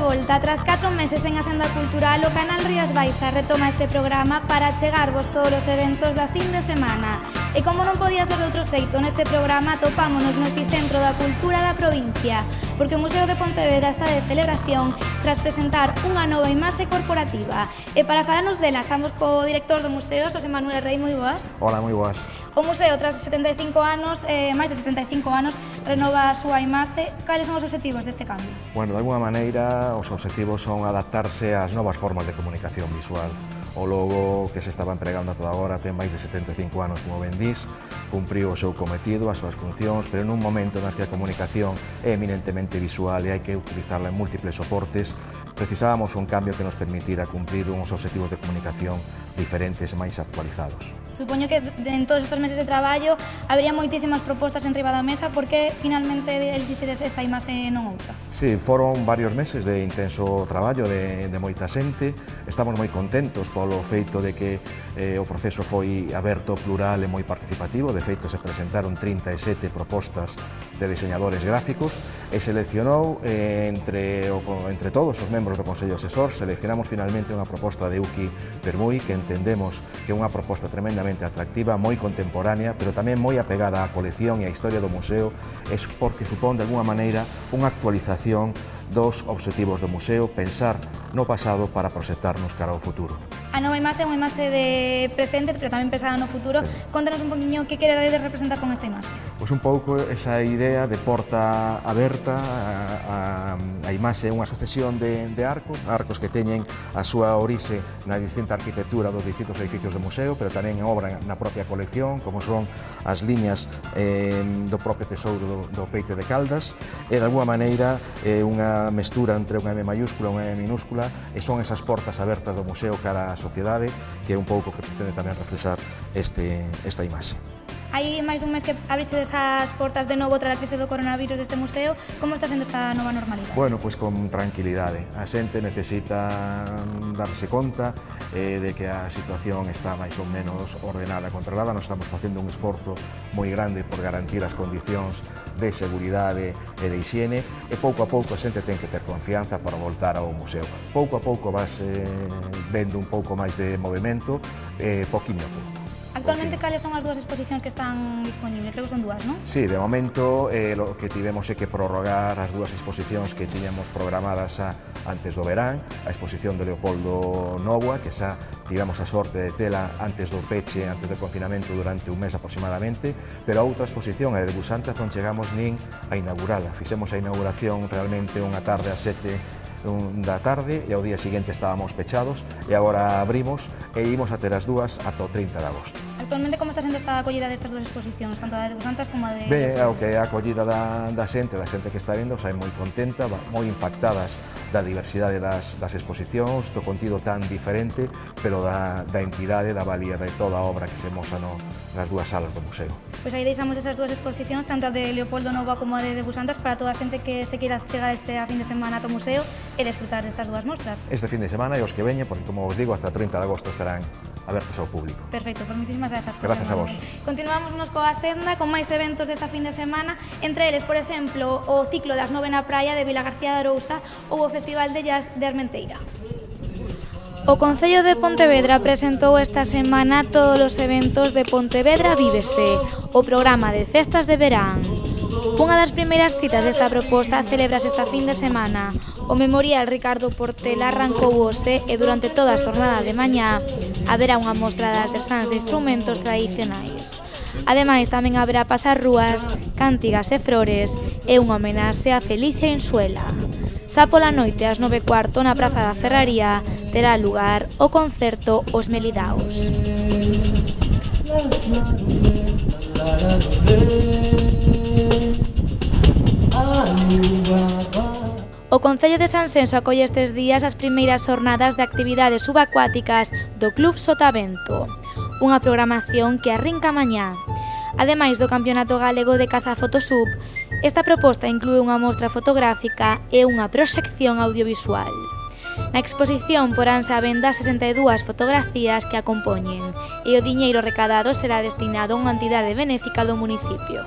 volta. Tras 4 meses en Asenda Cultural, o canal Rías Baixas retoma este programa para chegarvos todos os eventos da fin de semana. E como non podía ser de outro xeito, neste programa topámonos no epicentro da cultura da provincia, porque o Museo de Pontevedra está de celebración tras presentar unha nova imaxe corporativa. E para falarnos dela, estamos co director do museo, Xosé Manuel Rei, moi boas. Hola, moi boas. O museo, tras 75 anos, máis de 75 anos, renova a súa imaxe. Cales son os obxectivos deste cambio? Bueno, de alguna maneira, os obxectivos son adaptarse ás novas formas de comunicación visual. O logo que se estaba empregando a toda hora ten máis de 75 anos, como ben dís, cumpriu o seu cometido, as súas funcións, pero nun momento nas que a comunicación é eminentemente visual e hai que utilizarla en múltiples soportes, precisábamos un cambio que nos permitira cumprir uns obxectivos de comunicación diferentes e máis actualizados. Supoño que en todos estes meses de traballo habería moitísimas propostas en riba da mesa. Por que finalmente elixistedes esta imaxe e non outra? Sí, foron varios meses de intenso traballo de moita xente. Estamos moi contentos polo feito de que o proceso foi aberto, plural e moi participativo. De feito, se presentaron 37 propostas de diseñadores gráficos e seleccionou entre todos os membros do Consello Asesor, seleccionamos finalmente unha proposta de Uki Permui, que entendemos que é unha proposta tremendamente atractiva, moi contemporánea, pero tamén moi apegada á colección e á historia do museo, porque supón de alguna maneira unha actualización dos obxectivos do museo, pensar no pasado para proxectarnos cara ao futuro. A nova imaxe é unha imaxe de presente, pero tamén pensada no futuro. Sí. Contanos un poquinho que queredes representar con esta imaxe. Pois un pouco esa idea de porta aberta, a imaxe é unha sucesión de arcos que teñen a súa orixe na distinta arquitectura dos distintos edificios do museo, pero tamén en obra na propia colección, como son as liñas do propio tesouro do Peite de Caldas, e de alguna maneira unha mestura entre unha M mayúscula e unha M minúscula, e son esas portas abertas do museo cara á sociedade, que é un pouco que pretende tamén reflexar esta imaxe. Hai máis dun mes que abriches as portas de novo tras a crise do coronavirus deste museo. Como está sendo esta nova normalidade? Bueno, pois con tranquilidade. A xente necesita darse conta de que a situación está máis ou menos ordenada, controlada. Nos estamos facendo un esforzo moi grande por garantir as condicións de seguridade e de higiene, e pouco a pouco a xente ten que ter confianza para voltar ao museo. Pouco a pouco vas vendo un pouco máis de movimento, poquinho a pouco. Actualmente, cales son as dúas exposicións que están disponibles? Creo que son dúas, non? Sí, de momento o que tivemos é que prorrogar as dúas exposicións que tiñamos programadas antes do verán, a exposición de Leopoldo Novoa, que xa tivemos a sorte de tela antes do peche, antes do confinamento, durante un mes aproximadamente, pero a outra exposición, a de Debusantas, non chegamos nin a inaugurala. Fixemos a inauguración realmente unha tarde ás 7 da tarde e ao día seguinte estábamos pechados, e agora abrimos e imos a ter as dúas ata o 30 de agosto. Actualmente, como está sendo esta acollida destas dúas exposicións, tanto a de Debusantas como a de... Ben, o que é a acollida da xente que está vendo, sai moi contenta, moi impactadas da diversidade das exposicións, do contido tan diferente, pero da entidade, da valía de toda a obra que se moza nas dúas salas do museo. Pois aí deixamos esas dúas exposicións, tanto a de Leopoldo Novoa como a de Debusantas, para toda a xente que se queira chegar este fin de semana ao museo e desfrutar destas dúas mostras. Este fin de semana e os que veñen, porque, como vos digo, hasta 30 de agosto estarán abertos ao público. Perfecto, pues moitísimas grazas. Grazas a vos. Continuamos coa senda con máis eventos desta fin de semana, entre eles, por exemplo, o ciclo das 9 na praia de Vilagarcía de Arousa ou o Festival de Jazz de Armenteira. O Concello de Pontevedra presentou esta semana todos os eventos de Pontevedra Vívese, o programa de festas de verán. Unha das primeiras citas desta proposta celebrase esta fin de semana. O Memorial Ricardo Portela arrancou hoxe e durante toda a xornada de mañá haberá unha mostra de artesáns de instrumentos tradicionais. Ademais, tamén haberá pasarrúas, cántigas e flores e unha homenaxe a Felicia Insuela. Xa pola noite, ás 9:15, na Praza da Ferraría, terá lugar o concerto Os Melidaos. O Concello de Sanxenxo acolle estes días as primeiras xornadas de actividades subacuáticas do Club Sotavento, unha programación que arrinca mañá. Ademais do Campeonato Galego de Caza Photosub, esta proposta inclúe unha mostra fotográfica e unha proxección audiovisual. Na exposición poránse á venda 62 fotografías que a compoñen e o diñeiro recadado será destinado a unha entidade benéfica do municipio.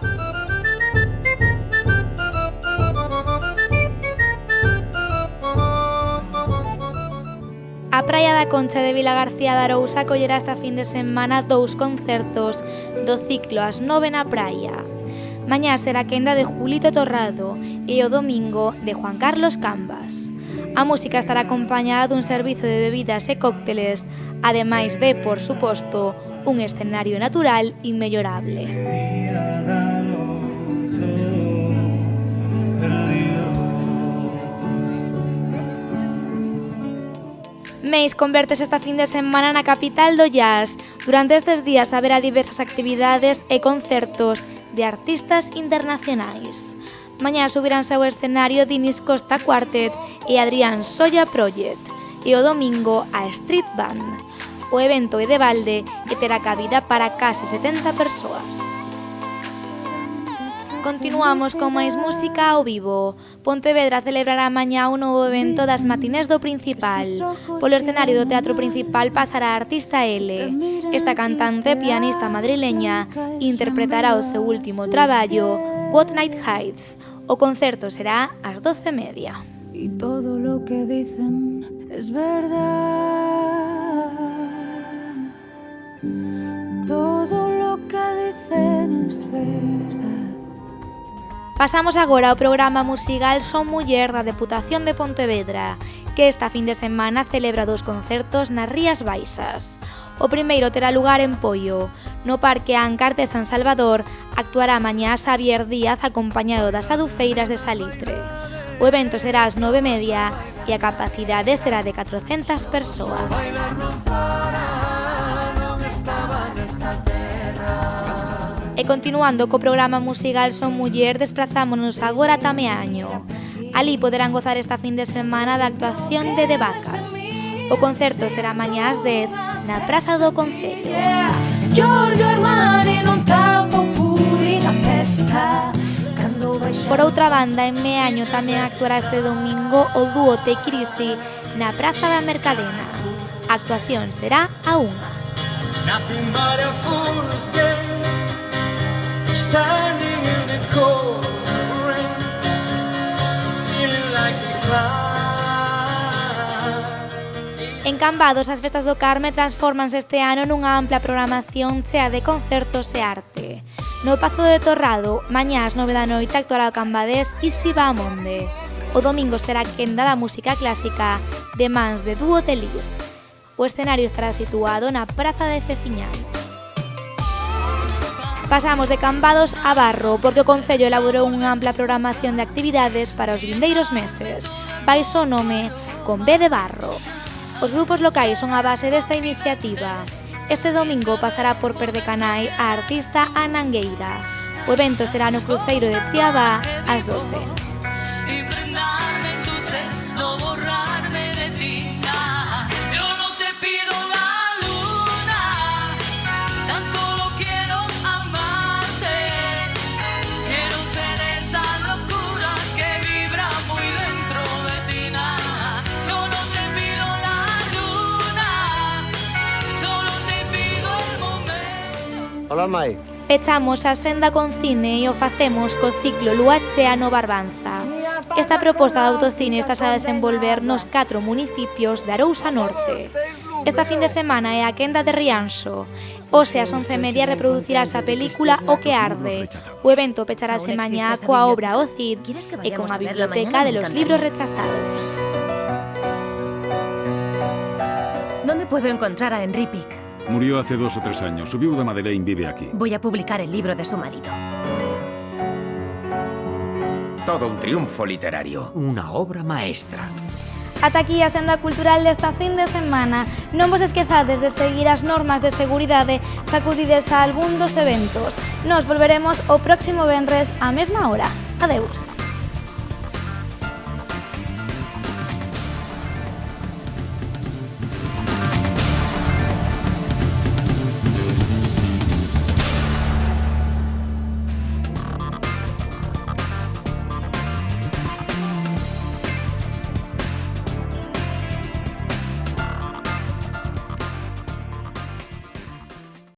A Praia da Concha de Vilagarcía de Arousa acollerá esta fin de semana 2 concertos do ciclo As 9 na Praia. Mañá será a quenda de Julito Torrado e o domingo de Juan Carlos Cambas. A música estará acompañada dun servizo de bebidas e cócteles, ademais de, por suposto, un escenario natural inmellorable. Meis convertes esta fin de semana na capital do jazz. Durante estes días haberá diversas actividades e concertos de artistas internacionais. Mañá subiránse ao escenario Dinis Costa Quartet e Adrián Solla Project e o domingo a Street Band. O evento é de balde e terá cabida para case 70 persoas. Continuamos con máis música ao vivo. Pontevedra celebrará mañá un novo evento das matinés do Principal. Polo escenario do Teatro Principal pasará a artista L. Esta cantante pianista madrileña interpretará o seu último traballo, What Night Hides. O concerto será ás 12:30. Y todo lo que dicen es verdad. Todo lo que dicen es verdad. Pasamos agora ao programa musical Son Muller da Deputación de Pontevedra, que esta fin de semana celebra 2 concertos nas Rías Baixas. O primeiro terá lugar en Poio. No Parque Ancar de San Salvador actuará mañá Xavier Díaz acompañado das adufeiras de Salitre. O evento será ás 9:30 e a capacidade será de 400 persoas. E continuando co programa musical Son Muller, desprazámonos agora ata Meaño. Alí poderán gozar esta fin de semana da actuación de Vacas. O concerto será mañá ás 10 na Praza do Concello. Por outra banda, en Meaño tamén actuará este domingo o dúo Te Crisi na Praza da Mercadena. A actuación será a 1. Standing in the cold rain, feeling like a cloud. En Cambados, as festas do Carme transfórmanse este ano nunha ampla programación chea de concertos e arte. No Pazo de Torrado, mañá ás 9 da noite actuará o cambadés Isi Bahamonde. O domingo será quenda da música clásica de mans de Dúo de Lis. O escenario estará situado na Praza de Feciñanes. Pasamos de Cambados a Barro, porque o Concello elaborou unha ampla programación de actividades para os vindeiros meses, baixo o nome Con B de Barro. Os grupos locais son a base desta iniciativa. Este domingo pasará por Perdecanai a artista Ana Angueira. O evento será no cruceiro de Tiabá ás 12. Hola, Mai. Pechamos a senda con cine e o facemos co ciclo Lúa Chea no Barbanza. Esta proposta de autocine está a desenvolver nos 4 municipios de Arousa Norte. Esta fin de semana é a quenda de Rianxo. Hoxe ás 11:30 reproducirás a película O que arde. O evento pecharase mañá coa obra O Cid e con a biblioteca de los libros rechazados. ¿Dónde puedo encontrar a Henry Pick? Murió hace 2 o 3 años. Su viuda Madeleine vive aquí. Voy a publicar el libro de su marido. Todo un triunfo literario, una obra maestra. Ata aquí a senda cultural desta fin de semana. Non vos esquezades de seguir as normas de seguridade, sacudides a algún dos eventos. Nos volveremos o próximo venres á mesma hora. Adeus.